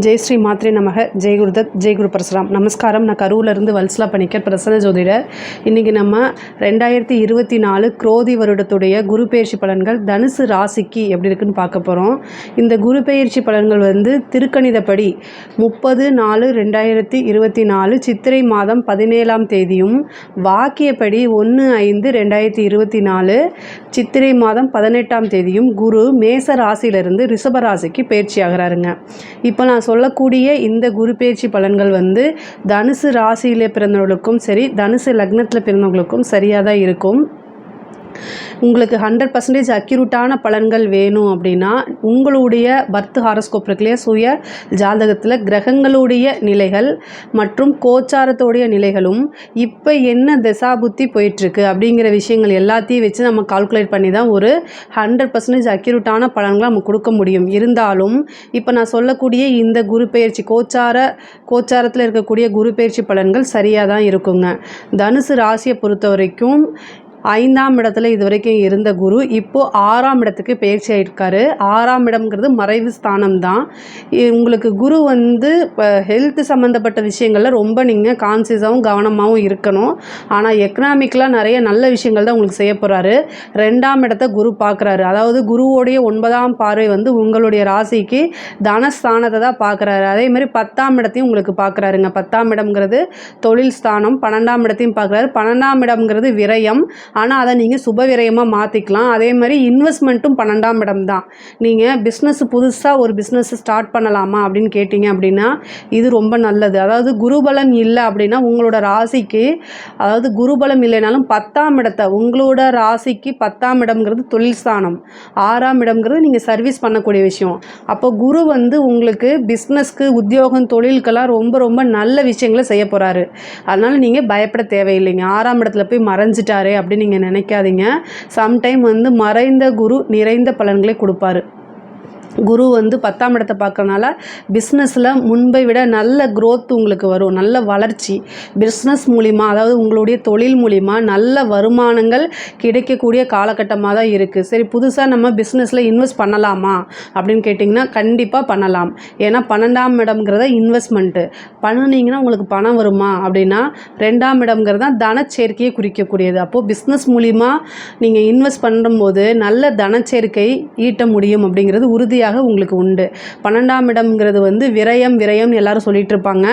ஜெய் ஸ்ரீ மாத்ரே நமக. ஜெய் குருதத், ஜெய் குரு பரசுராம். நமஸ்காரம். நான் கரூரிலிருந்து வல்சலா பணிக்கர், பிரசன்ன ஜோதிடர். இன்றைக்கி நம்ம 2024 குரோதி வருடத்துடைய குரு பெயர்ச்சி பலன்கள் தனுசு ராசிக்கு எப்படி இருக்குன்னு பார்க்க போகிறோம். இந்த குரு பெயர்ச்சி பலன்கள் திருக்கணிதப்படி 30/4/2024 சித்திரை மாதம் 17ஆம் தேதியும், வாக்கியப்படி 1/5/2024 சித்திரை மாதம் 18ஆம் தேதியும் குரு மேச ராசியிலிருந்து ரிஷப ராசிக்கு பயிற்சி ஆகிறாருங்க. இப்போ நான் சொல்லக்கூடிய இந்த குரு பெயர்ச்சி பலன்கள் தனுசு ராசியில் பிறந்தவர்களுக்கும் சரி, தனுசு லக்னத்தில் பிறந்தவர்களுக்கும் சரியாக தான் இருக்கும். உங்களுக்கு 100% அக்யூரேட்டான பலன்கள் வேணும் அப்படின்னா உங்களுடைய பர்த் ஹாரோஸ்கோப் இருக்குல்லையா, சுய ஜாதகத்தில் கிரகங்களுடைய நிலைகள் மற்றும் கோச்சாரத்தோடைய நிலைகளும் இப்போ என்ன திசாபுத்தி போயிட்டுருக்கு அப்படிங்கிற விஷயங்கள் எல்லாத்தையும் வச்சு நம்ம கால்குலேட் பண்ணி தான் ஒரு 100% அக்யூரேட்டான பலன்களை நம்ம கொடுக்க முடியும். இருந்தாலும் இப்போ நான் சொல்லக்கூடிய இந்த குரு பெயர்ச்சி கோச்சாரத்தில் இருக்கக்கூடிய குரு பெயர்ச்சி பலன்கள் சரியாக தான் இருக்குங்க. தனுசு ராசியை பொறுத்த வரைக்கும் 5ஆம் இடத்துல இது வரைக்கும் இருந்த குரு இப்போது 6ஆம் இடத்துக்கு பயிற்சி ஆகிருக்காரு. 6ஆம் இடம்ங்கிறது மறைவு ஸ்தானம் தான். உங்களுக்கு குரு ஹெல்த் சம்மந்தப்பட்ட விஷயங்களில் ரொம்ப நீங்கள் கான்சியஸாகவும் கவனமாகவும் இருக்கணும். ஆனால் எக்கனாமிக்கலாக நிறைய நல்ல விஷயங்கள் தான் உங்களுக்கு செய்ய போகிறாரு. 2ஆம் இடத்தை குரு பார்க்குறாரு. அதாவது குருவோடைய 9ஆம் பார்வை உங்களுடைய ராசிக்கு தனஸ்தானத்தை தான் பார்க்குறாரு. அதேமாதிரி 10ஆம் இடத்தையும் உங்களுக்கு பார்க்குறாருங்க. 10ஆம் இடம்ங்கிறது தொழில் ஸ்தானம். 12ஆம் இடத்தையும் பார்க்குறாரு. 12ஆம் இடம்ங்கிறது விரயம். ஆனால் அதை நீங்கள் சுப விரயமாக மாற்றிக்கலாம். அதே மாதிரி இன்வெஸ்ட்மெண்ட்டும் 12ஆம் இடம் தான். நீங்கள் புதுசாக ஒரு பிஸ்னஸ் ஸ்டார்ட் பண்ணலாமா அப்படின்னு கேட்டிங்க அப்படின்னா இது ரொம்ப நல்லது. அதாவது குருபலம் இல்லை அப்படின்னா உங்களோட ராசிக்கு, அதாவது குருபலம் இல்லைனாலும் 10ஆம் இடத்தை, உங்களோட ராசிக்கு 10ஆம் இடம்ங்கிறது தொழில் ஸ்தானம், 6ஆம் இடம்ங்கிறது நீங்கள் சர்வீஸ் பண்ணக்கூடிய விஷயம். அப்போ குரு உங்களுக்கு பிஸ்னஸ்க்கு, உத்தியோகம், தொழிலுக்கெல்லாம் ரொம்ப ரொம்ப நல்ல விஷயங்களை செய்ய போகிறாரு. அதனால் நீங்கள் பயப்பட தேவையில்லைங்க. 6ஆம் இடத்துல போய் மறைஞ்சிட்டாரே அப்படின்னு நீங்கள் நினைக்காதீங்க. சம்டைம் மறைந்த குரு நிறைந்த பலன்களை கொடுப்பாரு. குரு 10ஆம் இடத்தை பார்க்கறனால பிஸ்னஸில் முன்பை விட நல்ல க்ரோத் உங்களுக்கு வரும். நல்ல வளர்ச்சி பிஸ்னஸ் மூலிமா, அதாவது உங்களுடைய தொழில் மூலிமா நல்ல வருமானங்கள் கிடைக்கக்கூடிய காலகட்டமாக தான் இருக்குது. சரி, புதுசாக நம்ம பிஸ்னஸில் இன்வெஸ்ட் பண்ணலாமா அப்படின்னு கேட்டிங்கன்னா கண்டிப்பாக பண்ணலாம். ஏன்னா 12ஆம் இடம்ங்கிறத இன்வெஸ்ட்மெண்ட்டு பண்ணினீங்கன்னா உங்களுக்கு பணம் வருமா அப்படின்னா 2ஆம் இடம்ங்கிறது தான் தனச்சேர்க்கையை குறிக்கக்கூடியது. அப்போது பிஸ்னஸ் மூலிமா நீங்கள் இன்வெஸ்ட் பண்ணும்போது நல்ல தனச்சேர்க்கை ஈட்ட முடியும் அப்படிங்கிறது உறுதியாக உங்களுக்கு உண்டு. 12ஆம் இடம்ங்கிறது விரயம் எல்லாரும் சொல்லிட்டு இருப்பாங்க.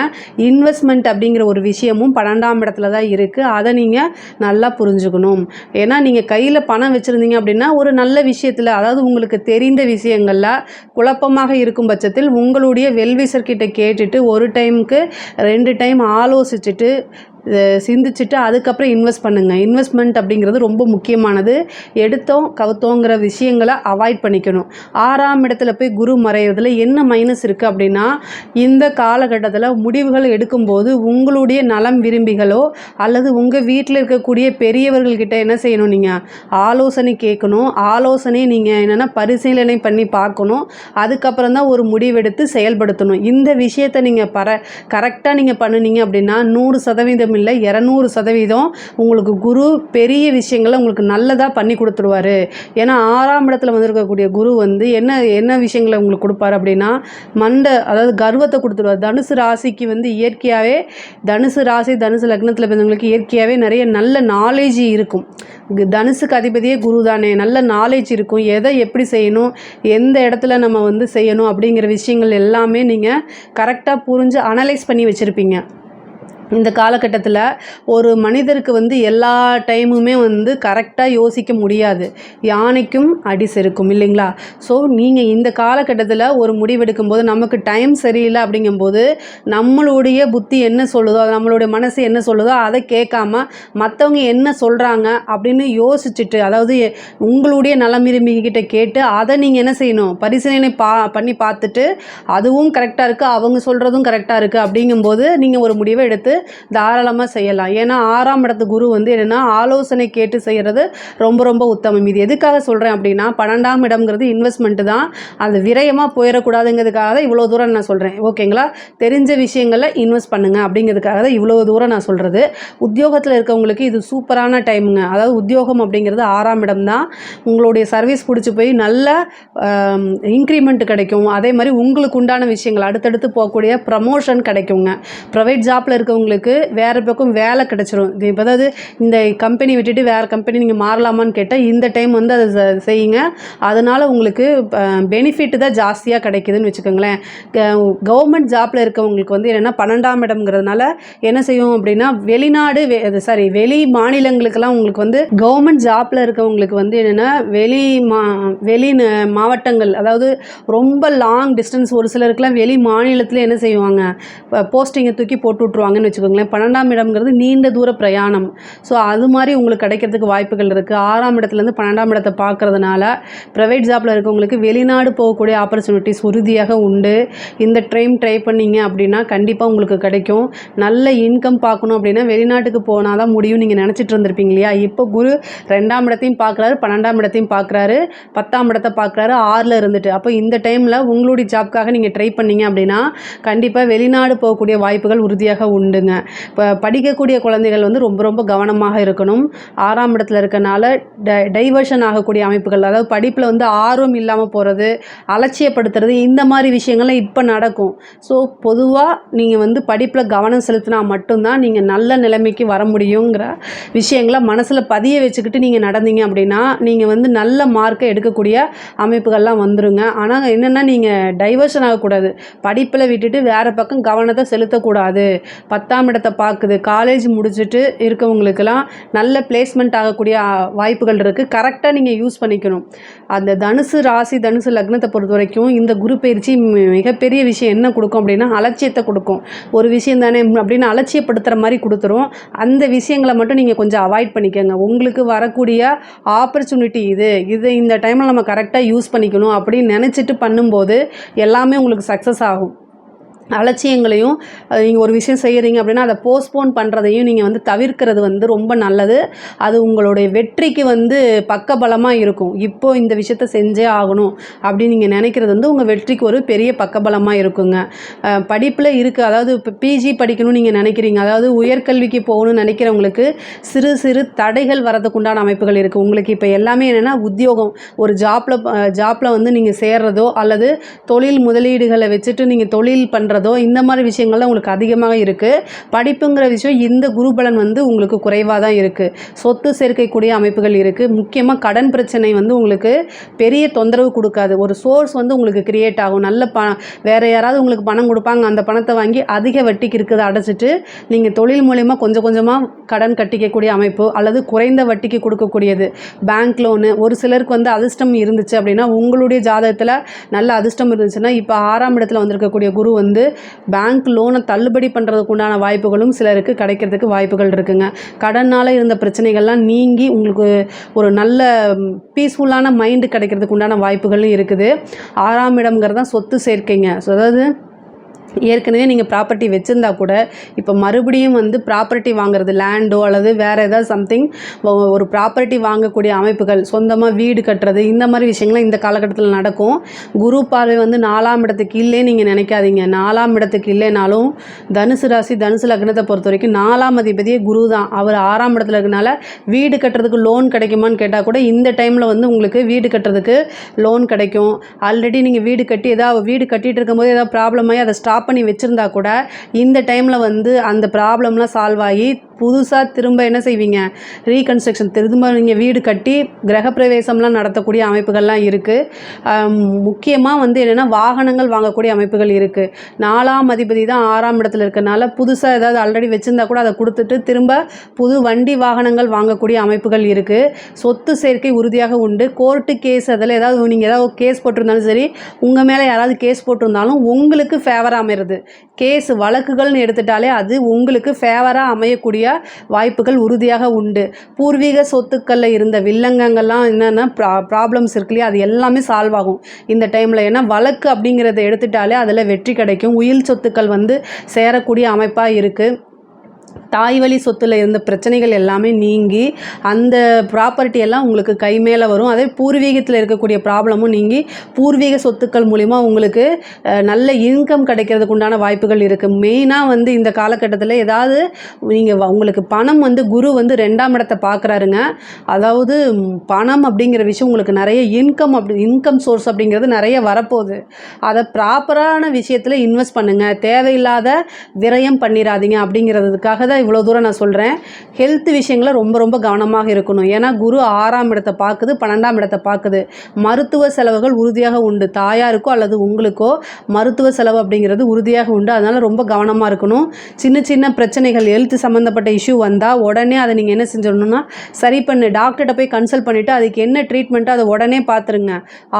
இன்வெஸ்ட்மெண்ட் அப்படிங்கிற ஒரு விஷயமும் 12ஆம் இடத்துல தான் இருக்குது. அதை நீங்கள் நல்லா புரிஞ்சுக்கணும். ஏன்னா நீங்கள் கையில் பணம் வச்சுருந்தீங்க அப்படின்னா ஒரு நல்ல விஷயத்தில், அதாவது உங்களுக்கு தெரிந்த விஷயங்களில் குழப்பமாக இருக்கும் பட்சத்தில் உங்களுடைய வெல்விசர்கிட்ட கேட்டுட்டு ஒரு டைமுக்கு 2 டைம் ஆலோசிச்சுட்டு சிந்திச்சுட்டு அதுக்கப்புறம் இன்வெஸ்ட் பண்ணுங்கள். இன்வெஸ்ட்மெண்ட் அப்படிங்கிறது ரொம்ப முக்கியமானது. எடுத்தோம் கவுத்தோங்கிற விஷயங்களை அவாய்ட் பண்ணிக்கணும். 6ஆம் இடத்துல போய் குரு மறையிறதுல என்ன மைனஸ் இருக்குது அப்படின்னா, இந்த காலகட்டத்தில் முடிவுகள் எடுக்கும்போது உங்களுடைய நலம் விரும்பிகளோ அல்லது உங்கள் வீட்டில் இருக்கக்கூடிய பெரியவர்கள்கிட்ட என்ன செய்யணும், நீங்கள் ஆலோசனை கேட்கணும். ஆலோசனை நீங்கள் என்னென்னா பரிசீலனை பண்ணி பார்க்கணும். அதுக்கப்புறம் தான் ஒரு முடிவெடுத்து செயல்படுத்தணும். இந்த விஷயத்தை நீங்கள் கரெக்டாக நீங்கள் பண்ணினீங்க அப்படின்னா 100% இல்லை 200% உங்களுக்கு குரு பெரிய விஷயங்களை உங்களுக்கு நல்லதாக பண்ணி கொடுத்துருவார். ஏன்னா 6ஆம் இடத்துல இருக்கக்கூடிய குரு என்ன விஷயங்களை உங்களுக்கு கொடுப்பாரு அப்படின்னா அதாவது கர்வத்தை கொடுத்துருவார். தனுசு ராசிக்கு இயற்கையாகவே தனுசு ராசி, தனுசு லக்னத்தில் பிறந்தவங்களுக்கு இயற்கையாகவே நிறைய நல்ல நாலேஜ் இருக்கும். தனுசுக்கு அதிபதியே குரு தானே, நல்ல நாலேஜ் இருக்கும். எதை எப்படி செய்யணும், எந்த இடத்துல நம்ம செய்யணும் அப்படிங்கிற விஷயங்கள் எல்லாமே நீங்கள் கரெக்டாக புரிஞ்சு அனலைஸ் பண்ணி வச்சுருப்பீங்க. இந்த காலகட்டத்தில் ஒரு மனிதருக்கு எல்லா டைமுமே கரெக்டாக யோசிக்க முடியாது. யானைக்கும் அடி செருக்கும் இல்லைங்களா? ஸோ நீங்கள் இந்த காலகட்டத்தில் ஒரு முடிவெடுக்கும் போது நமக்கு டைம் சரியில்லை அப்படிங்கும்போது நம்மளுடைய புத்தி என்ன சொல்லுதோ, நம்மளுடைய மனசு என்ன சொல்லுதோ அதை கேட்காம மற்றவங்க என்ன சொல்கிறாங்க அப்படின்னு யோசிச்சுட்டு, அதாவது உங்களுடைய நலம் விரும்பிகிட்ட கேட்டு அதை நீங்கள் என்ன செய்யணும், பரிசீலனை பண்ணி பார்த்துட்டு அதுவும் கரெக்டாக இருக்குது, அவங்க சொல்கிறதும் கரெக்டாக இருக்குது அப்படிங்கும்போது நீங்கள் ஒரு முடிவை எடுத்து தாராளமாக செய்யலாம். ஏன்னா 6ஆம் இடத்து குரு வந்து என்னென்னா ஆலோசனை கேட்டு செய்கிறது ரொம்ப ரொம்ப உத்தமம். இது எதுக்காக சொல்கிறேன் அப்படின்னா 12ஆம் இடம்ங்கிறது இன்வெஸ்ட்மெண்ட்டு தான், அது விரயமாக போயிடக்கூடாதுங்கிறதுக்காக தான் இவ்வளோ தூரம் நான் சொல்கிறேன். ஓகேங்களா? தெரிஞ்ச விஷயங்களில் இன்வெஸ்ட் பண்ணுங்கள் அப்படிங்கிறதுக்காக தான் இவ்வளோ தூரம் நான் சொல்கிறது. உத்தியோகத்தில் இருக்கவங்களுக்கு இது சூப்பரான டைமுங்க. அதாவது உத்தியோகம் அப்படிங்கிறது 6ஆம் இடம் தான். உங்களுடைய சர்வீஸ் பிடிச்சி போய் நல்ல இன்க்ரிமெண்ட் கிடைக்கும். அதே மாதிரி உங்களுக்கு உண்டான விஷயங்கள் அடுத்தடுத்து போகக்கூடிய ப்ரமோஷன் கிடைக்குங்க. ப்ரைவேட் ஜாப்பில் இருக்கவங்களுக்கு வேறு பக்கம் வேலை கிடைச்சிரும். இப்போ அதாவது இந்த கம்பெனி விட்டுட்டு வேறு கம்பெனி நீங்கள் மாறலாமான்னு கேட்டால் இந்த டைம் வந்து அதை செய்யுங்க. அதனால் உங்களுக்கு பெனிஃபிட் தான் ஜாஸ்தியாக கிடைக்குதுன்னு வச்சுக்கோங்களேன். கவர்மெண்ட் ஜாப்பில் இருக்கவங்களுக்கு வந்து என்னென்னா 12ஆம் இடம்ங்கிறதுனால என்ன செய்யும் அப்படின்னா வெளிநாடு வெளி மாநிலங்களுக்கெல்லாம் உங்களுக்கு வந்து கவர்மெண்ட் ஜாப்பில் இருக்கவங்களுக்கு வந்து என்னென்னா வெளி மாவட்டங்கள், அதாவது ரொம்ப லாங் டிஸ்டன்ஸ், ஒரு சிலருக்குலாம் வெளி மாநிலத்தில் என்ன செய்வாங்க போஸ்டிங்கை தூக்கி போட்டு விட்ருவாங்கன்னு வச்சுக்கோங்களேன். 12ஆம் இடம்ங்கிறது நீண்ட தூர பிரயாணம். ஸோ அது மாதிரி உங்களுக்கு கிடைக்கிறதுக்கு வாய்ப்புகள் இருக்குது. 6ஆம் இடத்துலேருந்து 12ஆம் இடத்தை பார்க்குறதுனால ப்ரைவேட் ஜாப்பில் இருக்கவங்களுக்கு வெளிநாடு போகக்கூடிய ஆப்பர்ச்சுனிட்டிஸ் உறுதியாக உண்டு. இந்த ட்ரை பண்ணிங்க அப்படின்னா கண்டிப்பாக உங்களுக்கு கிடைக்கும். நல்ல இன்கம் பார்க்கணும் அப்படின்னா வெளிநாட்டுக்கு போனால் தான் முடியும் நீங்கள் நினச்சிட்டு இருந்திருப்பீங்க இல்லையா? இப்போ குரு 2ஆம் இடத்தையும் பார்க்குறாரு, 12ஆம் இடத்தையும் பார்க்குறாரு, 10ஆம் இடத்தை பார்க்குறாரு, 6ல் இருந்துட்டு. அப்போ இந்த டைமில் உங்களுடைய ஜாப்க்காக நீங்கள் ட்ரை பண்ணீங்க அப்படின்னா கண்டிப்பாக வெளிநாடு போகக்கூடிய வாய்ப்புகள் உறுதியாக உண்டுங்க. இப்போ படிக்கக்கூடிய குழந்தைகள் வந்து ரொம்ப ரொம்ப கவனமாக இருக்கணும். 6ஆம் இடத்துல இருக்கனால டைவர்ஷன் ஆகக்கூடிய அமைப்புகள், அதாவது படிப்பில் வந்து ஆர்வம் இல்லாமல் போகிறது, அலட்சியப்படுத்துறது, இந்த மாதிரி விஷயங்கள்லாம் இப்போ நடக்கும். ஸோ பொதுவாக நீங்கள் வந்து படிப்பில் கவனம் செலுத்தினா மட்டும்தான் நீங்கள் நல்ல நிலைமைக்கு வர முடியுங்கிற விஷயங்களை மனசில் பதிய வச்சுக்கிட்டு நீங்கள் நடந்தீங்க அப்படின்னா நீங்கள் வந்து நல்ல மார்க்கை எடுக்கக்கூடிய அமைப்புகள்லாம் வந்துருங்க. ஆனால் என்னென்னா நீங்கள் டைவர்ஷன் ஆகக்கூடாது. படிப்பில் விட்டுட்டு வேறு பக்கம் கவனத்தை செலுத்தக்கூடாது. 10ஆம் இடத்தை பார்க்குது. காலேஜ் முடிச்சுட்டு இருக்கவங்களுக்கெல்லாம் நல்ல பிளேஸ்மெண்ட் ஆகக்கூடிய வாய்ப்புகள் இருக்குது. கரெக்டாக நீங்கள் யூஸ் பண்ணிக்கணும். அந்த தனுசு ராசி, தனுசு லக்னத்தை பொறுத்த வரைக்கும் இந்த குரு பயிற்சி மிகப்பெரிய விஷயம் என்ன கொடுக்கும் அப்படின்னா அலட்சியத்தை கொடுக்கும். ஒரு விஷயம் தானே அப்படின்னு அலட்சியப்படுத்துகிற மாதிரி கொடுத்துரும். அந்த விஷயங்களை மட்டும் நீங்கள் கொஞ்சம் அவாய்ட் பண்ணிக்கோங்க. உங்களுக்கு வரக்கூடிய ஆப்பர்ச்சுனிட்டி இது இந்த டைமில் நம்ம கரெக்டாக யூஸ் பண்ணிக்கணும் அப்படின்னு நினச்சிட்டு பண்ணும்போது எல்லாமே உங்களுக்கு சக்ஸஸ் ஆகும். அலட்சியங்களையும் நீங்கள் ஒரு விஷயம் செய்கிறீங்க அப்படின்னா அதை போஸ்ட்போன் பண்ணுறதையும் நீங்கள் வந்து தவிர்க்கிறது வந்து ரொம்ப நல்லது. அது உங்களுடைய வெற்றிக்கு வந்து பக்கபலமாக இருக்கும். இப்போது இந்த விஷயத்த செஞ்சே ஆகணும் அப்படின்னு நீங்கள் நினைக்கிறது வந்து உங்கள் வெற்றிக்கு ஒரு பெரிய பக்கபலமாக இருக்குங்க. படிப்பில் இருக்குது, அதாவது இப்போ பிஜி படிக்கணும்னு நீங்கள் நினைக்கிறீங்க, அதாவது உயர்கல்விக்கு போகணும்னு நினைக்கிறவங்களுக்கு சிறு சிறு தடைகள் வரதுக்கு உண்டான அமைப்புகள் இருக்குது. உங்களுக்கு இப்போ எல்லாமே என்னென்னா உத்தியோகம், ஒரு ஜாப்பில் வந்து நீங்கள் சேர்றதோ அல்லது தொழில் முதலீடுகளை வச்சுட்டு நீங்கள் தொழில் பண்ணுறதோ இந்த மாதிரி விஷயங்கள்லாம் உங்களுக்கு அதிகமாக இருக்குது. படிப்புங்கிற விஷயம் இந்த குருபலன் வந்து உங்களுக்கு குறைவாக தான் இருக்குது. சொத்து சேர்க்கக்கூடிய அமைப்புகள் இருக்குது. முக்கியமாக கடன் பிரச்சனை வந்து உங்களுக்கு பெரிய தொந்தரவு கொடுக்காது. ஒரு சோர்ஸ் வந்து உங்களுக்கு கிரியேட் ஆகும். நல்ல வேறு யாராவது உங்களுக்கு பணம் கொடுப்பாங்க, அந்த பணத்தை வாங்கி அதிக வட்டிக்கு இருக்கிறத அடைச்சிட்டு நீங்கள் தொழில் மூலயமா கொஞ்சம் கொஞ்சமாக கடன் கட்டிக்கக்கூடிய அமைப்பு அல்லது குறைந்த வட்டிக்கு கொடுக்கக்கூடியது பேங்க் லோனு. ஒரு சிலருக்கு வந்து அதிர்ஷ்டம் இருந்துச்சு அப்படின்னா, உங்களுடைய ஜாதகத்தில் நல்ல அதிர்ஷ்டம் இருந்துச்சுன்னா இப்போ 6ஆம் இடத்துல வந்திருக்கக்கூடிய குரு வந்து பேங்க் லோனை தள்ளுபடி பண்ணுறதுக்கு உண்டான வாய்ப்புகளும் சிலருக்கு கிடைக்கிறதுக்கு வாய்ப்புகள் இருக்குங்க. கடனால் இருந்த பிரச்சனைகள்லாம் நீங்கி உங்களுக்கு ஒரு நல்ல பீஸ்ஃபுல்லான மைண்டு கிடைக்கிறதுக்கு உண்டான வாய்ப்புகளும் இருக்குது. 6ஆம் இடம்ங்கிறது தான் சொத்து சேர்க்கைங்க. ஸோ அதாவது ஏற்கனவே நீங்கள் ப்ராப்பர்ட்டி வச்சுருந்தா கூட இப்போ மறுபடியும் வந்து ப்ராப்பர்ட்டி வாங்குறது, லேண்டோ அல்லது வேறு ஏதாவது சம்திங் ஒரு ப்ராப்பர்ட்டி வாங்கக்கூடிய அமைப்புகள், சொந்தமாக வீடு கட்டுறது, இந்த மாதிரி விஷயங்கள்லாம் இந்த காலகட்டத்தில் நடக்கும். குரு பார்வை வந்து 4ஆம் இடத்துக்கு இல்லை நீங்கள் நினைக்காதீங்க. 4ஆம் இடத்துக்கு இல்லைனாலும் தனுசு ராசி, தனுசு லக்னத்தை பொறுத்த வரைக்கும் 4ஆம் அதிபதியே குரு தான். அவர் 6ஆம் இடத்துல இருக்கனால வீடு கட்டுறதுக்கு லோன் கிடைக்குமான்னு கேட்டால் கூட இந்த டைமில் வந்து உங்களுக்கு வீடு கட்டுறதுக்கு லோன் கிடைக்கும். ஆல்ரெடி நீங்கள் வீடு கட்டிகிட்டு இருக்கும்போது ஏதாவது ப்ராப்ளம் ஆகி அதை ஸ்டாப் பண்ணி வச்சுருந்தா கூட இந்த டைமில் வந்து அந்த ப்ராப்ளம்லாம் சால்வ் ஆகி புதுசாக திரும்ப என்ன செய்வீங்க, ரீகன்ஸ்ட்ரக்ஷன், திரும்ப நீங்கள் வீடு கட்டி கிரகப்பிரவேசம்லாம் நடத்தக்கூடிய அமைப்புகள்லாம் இருக்குது. முக்கியமாக வந்து என்னென்னா வாகனங்கள் வாங்கக்கூடிய அமைப்புகள் இருக்குது. 4ஆம் அதிபதி தான் 6ஆம் இடத்துல இருக்கனால புதுசாக ஏதாவது ஆல்ரெடி வச்சுருந்தா கூட அதை கொடுத்துட்டு திரும்ப புது வண்டி வாகனங்கள் வாங்கக்கூடிய அமைப்புகள் இருக்குது. சொத்து சேர்க்கை உறுதியாக உண்டு. கோர்ட்டு கேஸ், அதில் ஏதாவது நீங்கள் ஏதாவது கேஸ் போட்டிருந்தாலும் சரி, உங்கள் மேலே யாராவது கேஸ் போட்டிருந்தாலும் உங்களுக்கு ஃபேவராக அமைகிறது. கேஸ் வழக்குகள்னு எடுத்துட்டாலே அது உங்களுக்கு ஃபேவராக அமையக்கூடிய வாய்ப்புகள் உறுதியாக உண்டு. பூர்வீக சொத்துக்களில் இருந்த வில்லங்கங்கள்லாம் என்னென்ன ப்ராப்ளம்ஸ் இருக்கு இல்லையா, அது எல்லாமே சால்வ் ஆகும் இந்த டைமில். ஏன்னா வழக்கு அப்படிங்கிறத எடுத்துட்டாலே அதில் வெற்றி கிடைக்கும். உயில் சொத்துக்கள் வந்து சேரக்கூடிய அமைப்பாக இருக்குது. தாய் வழி சொத்துல இருந்த பிரச்சனைகள் எல்லாமே நீங்கி அந்த ப்ராப்பர்ட்டி எல்லாம் உங்களுக்கு கை மேலே வரும். அதே பூர்வீகத்தில் இருக்கக்கூடிய ப்ராப்ளமும் நீங்கி பூர்வீக சொத்துக்கள் மூலிமா உங்களுக்கு நல்ல இன்கம் கிடைக்கிறதுக்கு உண்டான வாய்ப்புகள் இருக்குது. மெயினாக வந்து இந்த காலகட்டத்தில் ஏதாவது நீங்கள் உங்களுக்கு பணம் வந்து குரு வந்து 2ஆம் இடத்தை பார்க்குறாருங்க. அதாவது பணம் அப்படிங்கிற விஷயம் உங்களுக்கு நிறைய இன்கம் சோர்ஸ் அப்படிங்கிறது நிறைய வரப்போகுது. அதை ப்ராப்பரான விஷயத்தில் இன்வெஸ்ட் பண்ணுங்கள். தேவையில்லாத விரயம் பண்ணிடாதீங்க. அப்படிங்கிறதுக்காக தான் இவ்வளோ தூரம் நான் சொல்கிறேன். ஹெல்த் விஷயங்களை ரொம்ப ரொம்ப கவனமாக இருக்கணும். ஏன்னா குரு 6ஆம் இடத்தை பார்க்குது, 12ஆம் இடத்தை பார்க்குது. மருத்துவ செலவுகள் உறுதியாக உண்டு. தாயாருக்கோ அல்லது உங்களுக்கோ மருத்துவ செலவு அப்படிங்கிறது உறுதியாக உண்டு. அதனால் ரொம்ப கவனமாக இருக்கணும். சின்ன சின்ன பிரச்சனைகள் ஹெல்த் சம்மந்தப்பட்ட இஷ்யூ வந்தால் உடனே அதை நீங்கள் என்ன செஞ்சிடணும்னா சரி பண்ணு, டாக்டர்கிட்ட போய் கன்சல்ட் பண்ணிவிட்டு அதுக்கு என்ன ட்ரீட்மெண்ட்டோ அதை உடனே பார்த்துருங்க.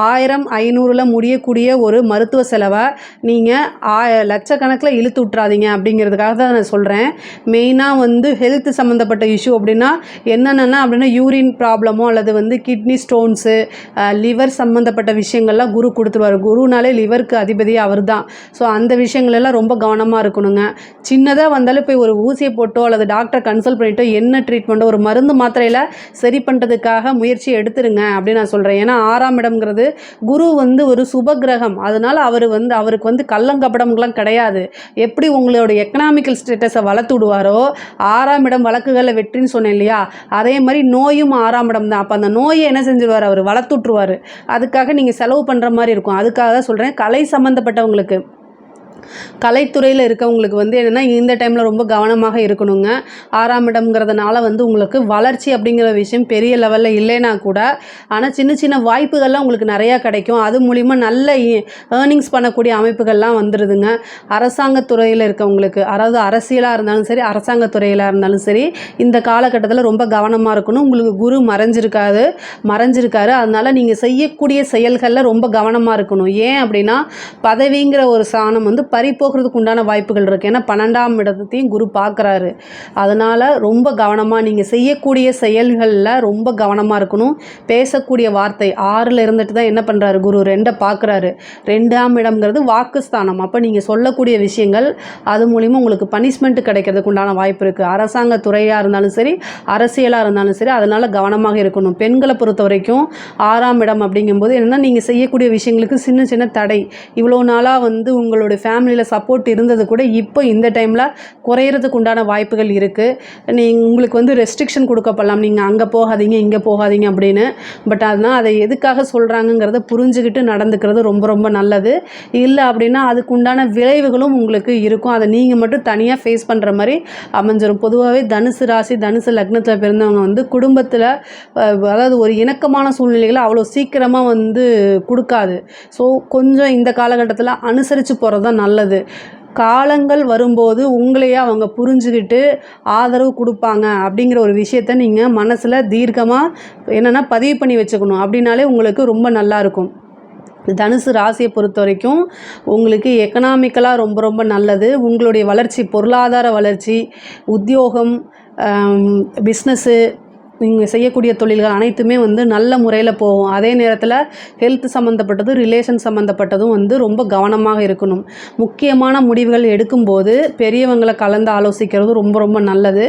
1000 500 முடியக்கூடிய ஒரு மருத்துவ செலவை நீங்கள் லட்சக்கணக்கில் இழுத்து விட்றாதீங்க. அப்படிங்கிறதுக்காக தான் நான் சொல்கிறேன். மெயினாக வந்து ஹெல்த் சம்மந்தப்பட்ட இஷ்யூ அப்படின்னா என்னென்னா யூரின் ப்ராப்ளமோ அல்லது வந்து கிட்னி ஸ்டோன்ஸு, லிவர் சம்மந்தப்பட்ட விஷயங்கள்லாம் குரு கொடுத்துருவார். குருனாலே லிவருக்கு அதிபதி அவர் தான். ஸோ அந்த விஷயங்களெல்லாம் ரொம்ப கவனமாக இருக்கணுங்க. சின்னதாக வந்தாலும் போய் ஒரு ஊசியை போட்டோ அல்லது டாக்டரை கன்சல்ட் பண்ணிட்டோ என்ன ட்ரீட்மெண்ட்டோ ஒரு மருந்து மாத்திரையில் சரி பண்ணுறதுக்காக முயற்சி எடுத்துருங்க அப்படின்னு நான் சொல்கிறேன். ஏன்னா 6ஆம் இடம்ங்கிறது குரு வந்து ஒரு சுப கிரகம். அதனால் அவருக்கு வந்து கள்ளங்கப்படம்லாம் கிடையாது. எப்படி உங்களோட எக்கனாமிக்கல் ஸ்டேட்டஸை வளர்த்து விடுவாரோ 6ஆம் இடம் வழக்குகளில் வெற்றின்னு சொன்னேன் இல்லையா, அதே மாதிரி நோயும் 6ஆம் இடம் தான். அப்போ அந்த நோயை என்ன செஞ்சிருவார், அவர் வளர்த்துட்ருவார். அதுக்காக நீங்கள் செலவு பண்ணுற மாதிரி இருக்கும். அதுக்காக தான் சொல்கிறேன். கலை சம்மந்தப்பட்டவங்களுக்கு, கலைத்துறையில் இருக்கவங்களுக்கு வந்து என்னென்னா இந்த டைமில் ரொம்ப கவனமாக இருக்கணுங்க. 6ஆம் இடம்ங்கிறதுனால வந்து உங்களுக்கு வளர்ச்சி அப்படிங்கிற விஷயம் பெரிய லெவலில் இல்லைனா கூட, ஆனால் சின்ன சின்ன வாய்ப்புகள்லாம் உங்களுக்கு நிறையா கிடைக்கும். அது மூலிமா நல்ல ஏர்னிங்ஸ் பண்ணக்கூடிய அமைப்புகள்லாம் வந்துடுதுங்க. அரசாங்கத்துறையில் இருக்கவங்களுக்கு, அதாவது அரசியலாக இருந்தாலும் சரி அரசாங்கத்துறையில் இருந்தாலும் சரி இந்த காலகட்டத்தில் ரொம்ப கவனமாக இருக்கணும். உங்களுக்கு குரு மறைஞ்சிருக்காரு. அதனால் நீங்கள் செய்யக்கூடிய செயல்களில் ரொம்ப கவனமாக இருக்கணும். ஏன் அப்படின்னா பதவிங்கிற ஒரு சாணம் வந்து பறிப்போகிறதுக்கு உண்டான வாய்ப்புகள் இருக்குது. ஏன்னா 12ஆம் இடத்தையும் குரு பார்க்குறாரு. அதனால் ரொம்ப கவனமாக நீங்கள் செய்யக்கூடிய செயல்களில் ரொம்ப கவனமாக இருக்கணும். பேசக்கூடிய வார்த்தை 6ல் இருந்துட்டு தான் என்ன பண்ணுறாரு குரு 2 பார்க்குறாரு. 2ஆம் இடம்ங்கிறது வாக்குஸ்தானம். அப்போ நீங்கள் சொல்லக்கூடிய விஷயங்கள் அது மூலிமா உங்களுக்கு பனிஷ்மெண்ட் கிடைக்கிறதுக்கு உண்டான வாய்ப்பு இருக்குது. அரசாங்க துறையாக இருந்தாலும் சரி அரசியலாக இருந்தாலும் சரி அதனால் கவனமாக இருக்கணும். பெண்களை பொறுத்த வரைக்கும் 6ஆம் இடம் அப்படிங்கும்போது என்னென்னா நீங்கள் செய்யக்கூடிய விஷயங்களுக்கு சின்ன சின்ன தடை, இவ்வளோ நாளாக வந்து உங்களுடைய ஃபேமிலியில் சப்போர்ட் இருந்தது கூட இப்போ இந்த டைமில் குறையிறதுக்கு உண்டான வாய்ப்புகள் இருக்குது. உங்களுக்கு வந்து ரெஸ்ட்ரிக்ஷன் கொடுக்கப்படலாம், நீங்கள் அங்கே போகாதீங்க இங்கே போகாதீங்க அப்படின்னு. பட் அதனால் அதை எதுக்காக சொல்கிறாங்கங்கிறத புரிஞ்சுக்கிட்டு நடந்துக்கிறது ரொம்ப ரொம்ப நல்லது. இல்லை அப்படின்னா அதுக்கு உண்டான விளைவுகளும் உங்களுக்கு இருக்கும். அதை நீங்கள் மட்டும் தனியாக ஃபேஸ் பண்ணுற மாதிரி அமைஞ்சிடும். பொதுவாகவே தனுசு ராசி தனுசு லக்னத்தில் பிறந்தவங்க வந்து குடும்பத்தில் அதாவது ஒரு இணக்கமான சூழ்நிலைகளை அவ்வளோ சீக்கிரமாக வந்து கொடுக்காது. ஸோ கொஞ்சம் இந்த காலகட்டத்தில் அனுசரித்து போகிறது தான் நல்லது. காலங்கள் வரும்போது உங்களையே அவங்க புரிஞ்சுக்கிட்டு ஆதரவு கொடுப்பாங்க அப்படிங்கிற ஒரு விஷயத்த நீங்கள் மனசில் தீர்க்கமாக என்னென்னா பதிவு பண்ணி வச்சுக்கணும். அப்படின்னாலே உங்களுக்கு ரொம்ப நல்லாயிருக்கும். தனுசு ராசியை பொறுத்த வரைக்கும் உங்களுக்கு எக்கனாமிக்கலாக ரொம்ப ரொம்ப நல்லது. உங்களுடைய வளர்ச்சி, பொருளாதார வளர்ச்சி, உத்தியோகம், பிஸ்னஸ்ஸு, நீங்கள் செய்யக்கூடிய தொழில்கள் அனைத்துமே வந்து நல்ல முறையில் போகும். அதே நேரத்தில் ஹெல்த் சம்மந்தப்பட்டது, ரிலேஷன் சம்மந்தப்பட்டதும் வந்து ரொம்ப கவனமாக இருக்கணும். முக்கியமான முடிவுகள் எடுக்கும்போது பெரியவங்களை கலந்து ஆலோசிக்கிறது ரொம்ப ரொம்ப நல்லது.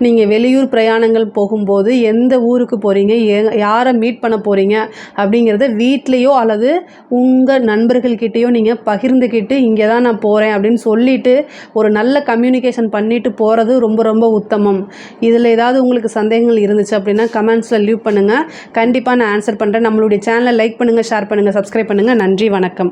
நீங்கள் வெளியூர் பிரயாணங்கள் போகும்போது எந்த ஊருக்கு போகிறீங்க, யாரை மீட் பண்ண போகிறீங்க அப்படிங்கிறத வீட்லேயோ அல்லது உங்கள் நண்பர்கள்கிட்டேயோ நீங்கள் பகிர்ந்துக்கிட்டு இங்கே தான் நான் போகிறேன் அப்படின்னு சொல்லிவிட்டு ஒரு நல்ல கம்யூனிகேஷன் பண்ணிவிட்டு போகிறது ரொம்ப ரொம்ப உத்தமம். இதில் ஏதாவது உங்களுக்கு சந்தேகங்கள் இருந்துச்சு அப்படின்னா கமெண்ட்ஸில் லீவ் பண்ணுங்கள். கண்டிப்பாக நான் ஆன்சர் பண்ணுறேன். நம்மளுடைய சேனலை லைக் பண்ணுங்கள், ஷேர் பண்ணுங்கள், சப்ஸ்கிரைப் பண்ணுங்கள். நன்றி, வணக்கம்.